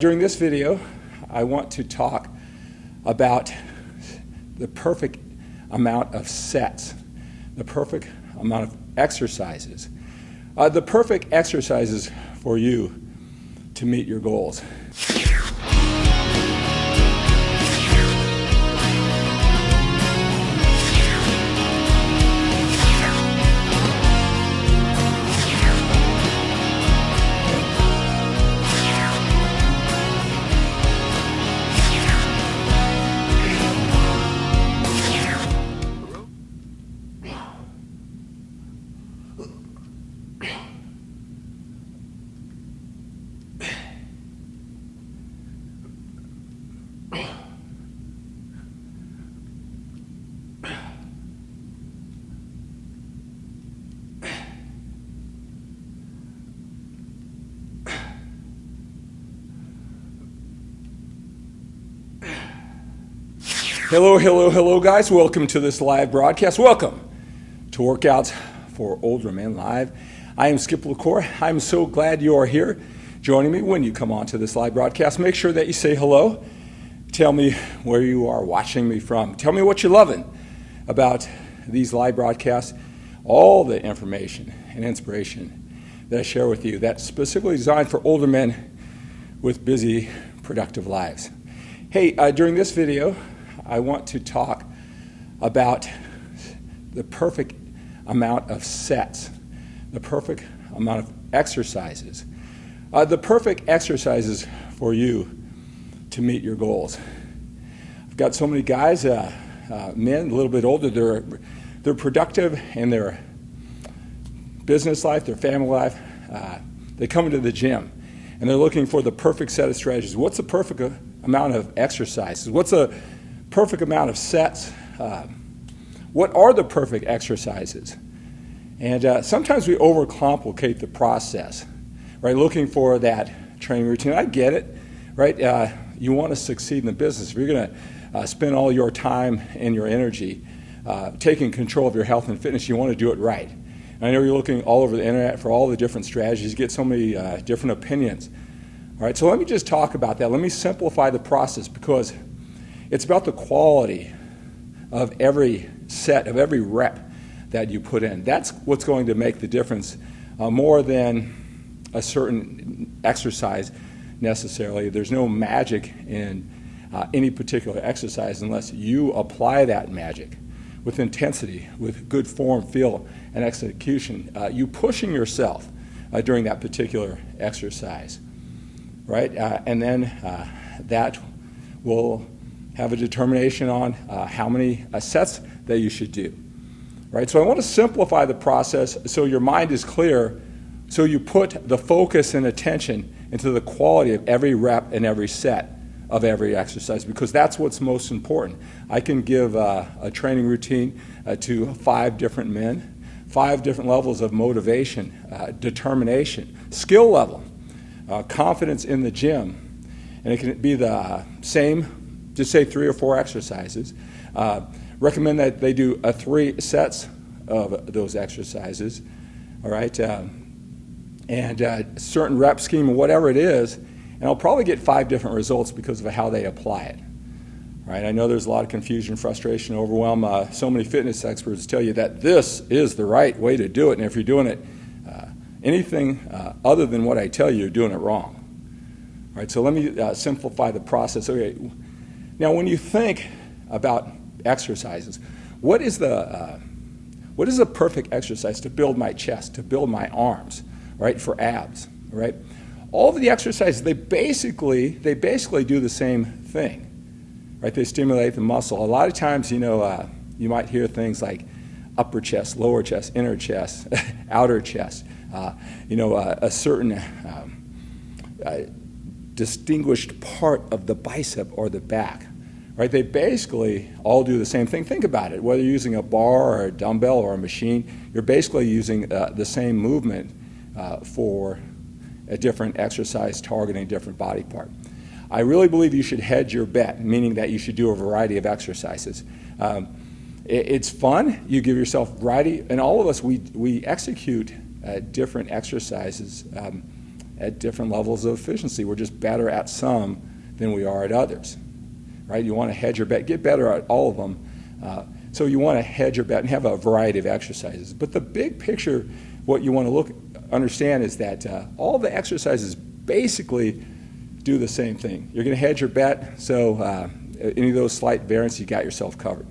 During this video, I want to talk about the perfect amount of sets, the perfect amount of exercises, the perfect exercises for you to meet your goals. Hello guys, welcome to this live broadcast. Welcome to Workouts for Older Men Live. I am Skip LaCour. I'm so glad you are here joining me when you come on to this live broadcast. Make sure that you say hello. Tell me where you are watching me from. Tell me what you're loving about these live broadcasts, all the information and inspiration that I share with you that's specifically designed for older men with busy, productive lives. Hey, during this video, I want to talk about the perfect amount of sets, the perfect amount of exercises, the perfect exercises for you to meet your goals. I've got so many guys, men a little bit older, they're productive in their business life, their family life. They come into the gym and they're looking for the perfect set of strategies. What's the perfect amount of exercises? What's a perfect amount of sets? What are the perfect exercises? And sometimes we overcomplicate the process, right? Looking for that training routine. I get it, right? You want to succeed in the business. If you're going to spend all your time and your energy taking control of your health and fitness, you want to do it right. And I know you're looking all over the internet for all the different strategies. You get so many different opinions. All right, so let me just talk about that. Let me simplify the process because it's about the quality of every set, of every rep that you put in. That's what's going to make the difference more than a certain exercise necessarily. There's no magic in any particular exercise unless you apply that magic with intensity, with good form, feel, and execution. You pushing yourself during that particular exercise, right? And then that will have a determination on how many sets that you should do, right? So I want to simplify the process so your mind is clear, so you put the focus and attention into the quality of every rep and every set of every exercise, because that's what's most important. I can give a training routine to 5 different men, 5 different levels of motivation, determination, skill level, confidence in the gym, and it can be the same, just say 3 or 4 exercises. Recommend that they do 3 sets of those exercises, all right? And a certain rep scheme or whatever it is, and I'll probably get 5 different results because of how they apply it, right? I know there's a lot of confusion, frustration, overwhelm. So many fitness experts tell you that this is the right way to do it, and if you're doing it anything other than what I tell you, you're doing it wrong. All right, so let me simplify the process. Okay. Now, when you think about exercises, what is the perfect exercise to build my chest, to build my arms, right, for abs, right? All of the exercises, they basically do the same thing, right? They stimulate the muscle. A lot of times, you might hear things like upper chest, lower chest, inner chest, outer chest, a certain distinguished part of the bicep or the back, right? They basically all do the same thing. Think about it. Whether you're using a bar or a dumbbell or a machine, you're basically using the same movement for a different exercise targeting a different body part. I really believe you should hedge your bet, meaning that you should do a variety of exercises. It's fun. You give yourself variety, and all of us, we execute different exercises at different levels of efficiency. We're just better at some than we are at others, right? You want to hedge your bet, get better at all of them. So you want to hedge your bet and have a variety of exercises. But the big picture, what you want to understand is that all the exercises basically do the same thing. You're going to hedge your bet, so any of those slight variants, you got yourself covered.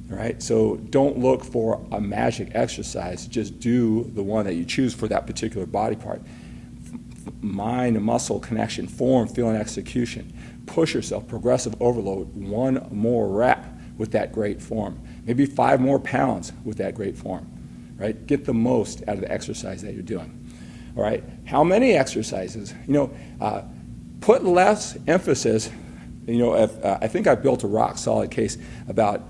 All right, so don't look for a magic exercise. Just do the one that you choose for that particular body part. Mind and muscle connection, form, feeling, execution. Push yourself, progressive overload, one more rep with that great form. Maybe 5 more pounds with that great form, right? Get the most out of the exercise that you're doing. All right, how many exercises? Put less emphasis. I think I built a rock solid case about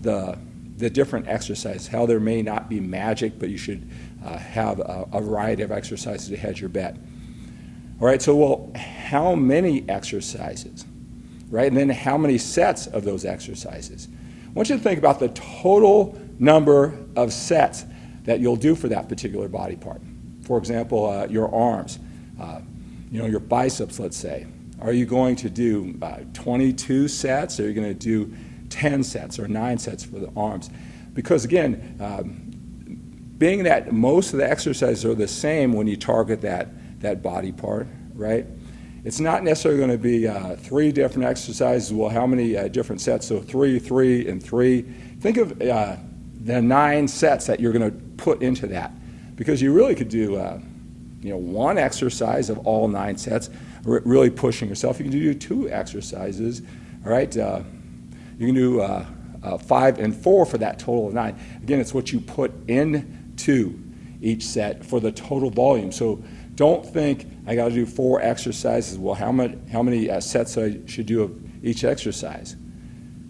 the different exercises, how there may not be magic, but you should have a variety of exercises to hedge your bet. All right, so how many exercises, right? And then how many sets of those exercises? I want you to think about the total number of sets that you'll do for that particular body part. For example, your arms, your biceps, let's say. Are you going to do 22 sets, or are you going to do 10 sets or 9 sets for the arms? Because again, being that most of the exercises are the same when you target that body part, right? It's not necessarily going to be 3 different exercises. Well, how many different sets? So 3, 3, and 3. Think of the 9 sets that you're going to put into that, because you really could do one exercise of all 9 sets, really pushing yourself. You can do 2 exercises, all right? You can do 5 and 4 for that total of 9. Again, it's what you put into each set for the total volume. So don't think I got to do 4 exercises. Well, how many sets I should do of each exercise,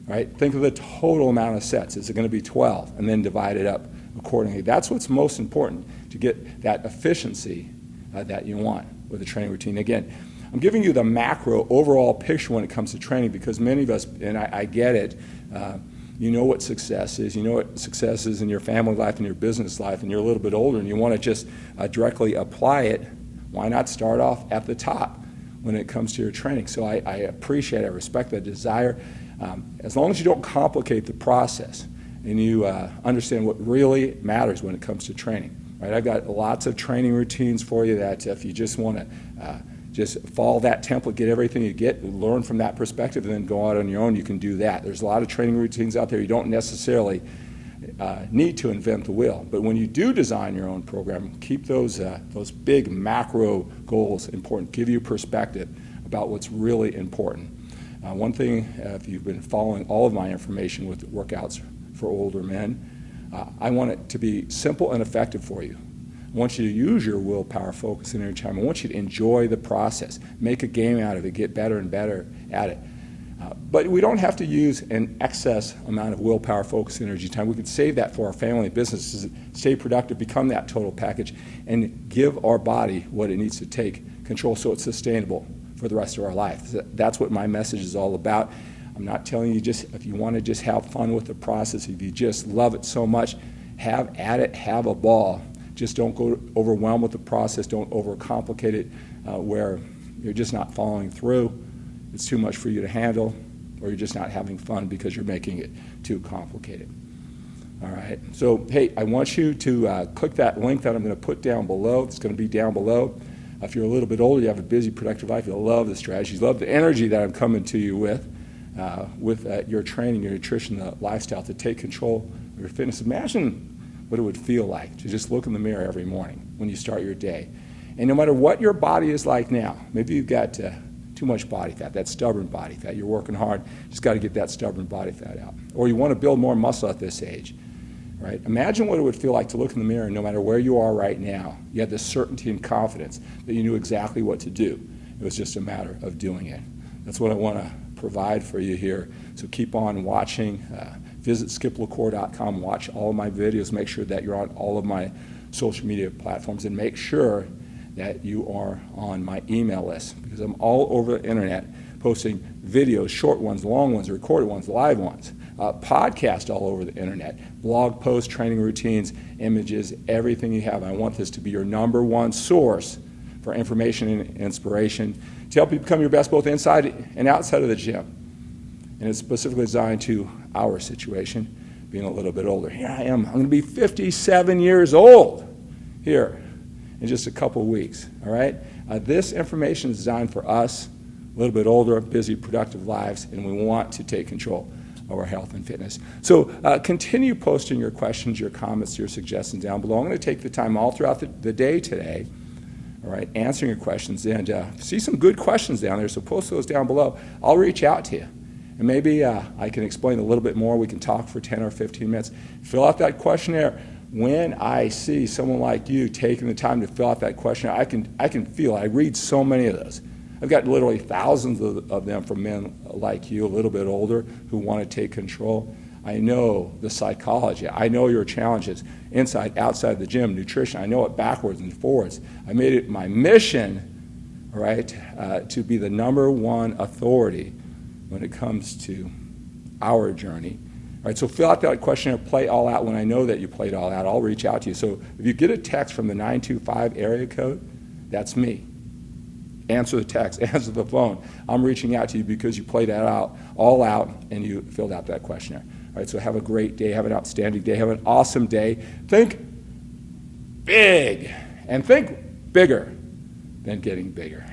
right? Think of the total amount of sets. Is it going to be 12? And then divide it up accordingly. That's what's most important to get that efficiency that you want with a training routine. Again, I'm giving you the macro overall picture when it comes to training, because many of us, and I get it, you know what success is. You know what success is in your family life and your business life, and you're a little bit older and you want to just directly apply it. Why not start off at the top when it comes to your training? So I appreciate, I respect that desire. As long as you don't complicate the process and you understand what really matters when it comes to training. Right? I've got lots of training routines for you that if you just want to just follow that template, get everything you get, learn from that perspective, and then go out on your own, you can do that. There's a lot of training routines out there. You don't necessarily need to invent the wheel. But when you do design your own program, keep those big macro goals important. Give you perspective about what's really important. One thing, if you've been following all of my information with workouts for older men, I want it to be simple and effective for you. I want you to use your willpower, focus, and energy time. I want you to enjoy the process. Make a game out of it. Get better and better at it. But we don't have to use an excess amount of willpower, focus, and energy time. We can save that for our family and businesses, stay productive, become that total package, and give our body what it needs to take control so it's sustainable for the rest of our life. That's what my message is all about. I'm not telling you just if you want to just have fun with the process, if you just love it so much, have at it, have a ball. Just don't go overwhelmed with the process. Don't overcomplicate it where you're just not following through. It's too much for you to handle, or you're just not having fun because you're making it too complicated. All right. So, hey, I want you to click that link that I'm going to put down below. It's going to be down below. If you're a little bit older, you have a busy, productive life, you'll love the strategies, love the energy that I'm coming to you with your training, your nutrition, the lifestyle to take control of your fitness. Imagine what it would feel like to just look in the mirror every morning when you start your day. And no matter what your body is like now, maybe you've got too much body fat, that stubborn body fat. You're working hard, just got to get that stubborn body fat out. Or you want to build more muscle at this age, right? Imagine what it would feel like to look in the mirror and no matter where you are right now, you had this certainty and confidence that you knew exactly what to do. It was just a matter of doing it. That's what I want to provide for you here. So keep on watching. Visit skiplacour.com, watch all of my videos, make sure that you're on all of my social media platforms, and make sure that you are on my email list, because I'm all over the internet posting videos, short ones, long ones, recorded ones, live ones, podcast all over the internet, blog posts, training routines, images, everything you have. I want this to be your number one source for information and inspiration to help you become your best both inside and outside of the gym. And it's specifically designed to our situation, being a little bit older. Here I am. I'm going to be 57 years old here in just a couple weeks, all right? This information is designed for us, a little bit older, busy, productive lives, and we want to take control of our health and fitness. So continue posting your questions, your comments, your suggestions down below. I'm going to take the time all throughout the day today, all right, answering your questions. And see some good questions down there, so post those down below. I'll reach out to you. And maybe I can explain a little bit more. We can talk for 10 or 15 minutes. Fill out that questionnaire. When I see someone like you taking the time to fill out that questionnaire, I can feel it. I read so many of those. I've got literally thousands of them from men like you, a little bit older, who want to take control. I know the psychology. I know your challenges inside, outside the gym, nutrition. I know it backwards and forwards. I made it my mission, all right, to be the #1 authority when it comes to our journey. All right, so fill out that questionnaire, play it all out. When I know that you played all out, I'll reach out to you. So if you get a text from the 925 area code, that's me. Answer the text, answer the phone. I'm reaching out to you because you played that all out, and you filled out that questionnaire. All right, so have a great day, have an outstanding day, have an awesome day. Think big, and think bigger than getting bigger.